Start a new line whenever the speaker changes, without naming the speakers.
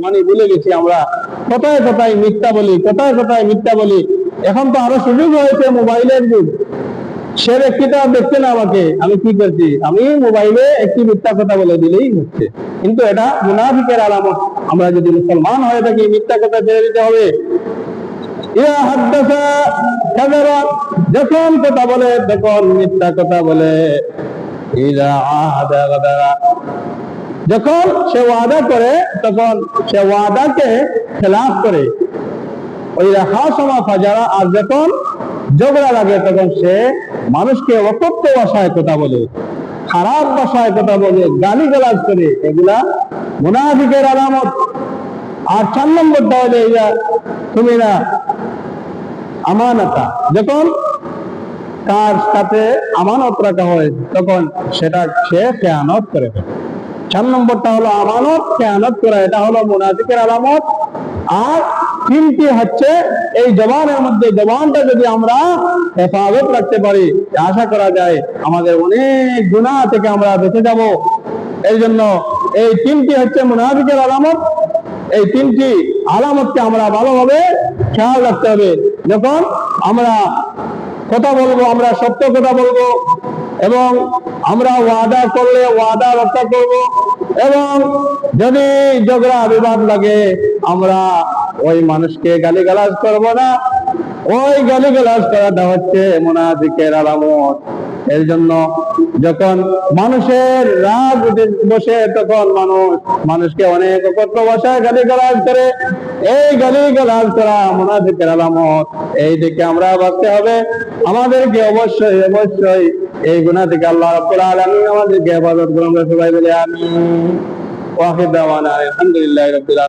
মানে ভুলে গেছি আমরা, কোথায় কোথায় মিথ্যা বলি, কোথায় কোথায় মিথ্যা বলি। এখন তো আরো সুযোগ হয়েছে, মোবাইলের যুগ। সে ব্যক্তিটা দেখছে না আমাকে, আমি কি করছি, আমি মোবাইলে একটি মিথ্যা কথা বলে দিলেই হচ্ছে। কিন্তু এটা মুনাফিকের আলামত। আমরা যদি মুসলমান হয়ে থাকি, মিথ্যা কথা ছেড়ে দিতে হবে। যখন কথা বলে তখন মিথ্যা কথা বলে। যখন সে ওয়াদা করে তখন সে ওয়াদাকে খেলাফ করে। ওই রাখা সমা ফাজারা। আর যখন ঝগড়া লাগে তখন সে মানুষকে অকথ্য ভাষায় কথা বলে, খারাপ ভাষায় কথা বলে, গালিগালাজ করে। এগুলা মুনাফিকের আলামত। আর 4 নম্বরটা হলো তুমি না আমানতা। যখন তার সাথে আমানত রাখা হয় তখন সেটা সে খেয়ানত করে। 4 নম্বরটা হলো আমানত, খেয়ানত করা। এটা হলো মুনাফিকের আলামত। আর 3টি হচ্ছে এই জবানের মধ্যে। জবানটা যদি আমরা হেফাজত রাখতে পারি, আশা করা যায় আমাদের অনেক গুনাহ থেকে আমরা বেঁচে যাব। এই জন্য এই 3টি হচ্ছে মুনাফিকের আলামত। এই 3টি আলামতকে আমরা ভালোভাবে খেয়াল রাখতে হবে। যখন আমরা কথা বলবো, আমরা সত্য কথা বলবো, এবং আমরা ওয়াদা করলে ওয়াদা রক্ষা করব। এবং যদি ঝগড়া বিবাদ লাগে, আমরা ওই মানুষকে গালিগালাজ করব না। ওই গালিগালাজ করাটা হচ্ছে মুনাফিকের আলামত। এর জন্য যখন মানুষের রাগ বসে তখন মানুষকে অনেক অকথ্য ভাষায় গালিগালাজ করে। এই গালিগালাজ করা মুনাফিকের আলামত। এই দিকে আমরা বাঁচতে হবে। আমাদেরকে অবশ্যই অবশ্যই এই গুনাহ থেকে আল্লাহ রাব্বুল আলামিন আমাদেরকে হেফাজত করুন। সবাই বলে আমিন। ওয়া আখির দাওয়ানা আলহামদুলিল্লাহি রাব্বিল আলামিন।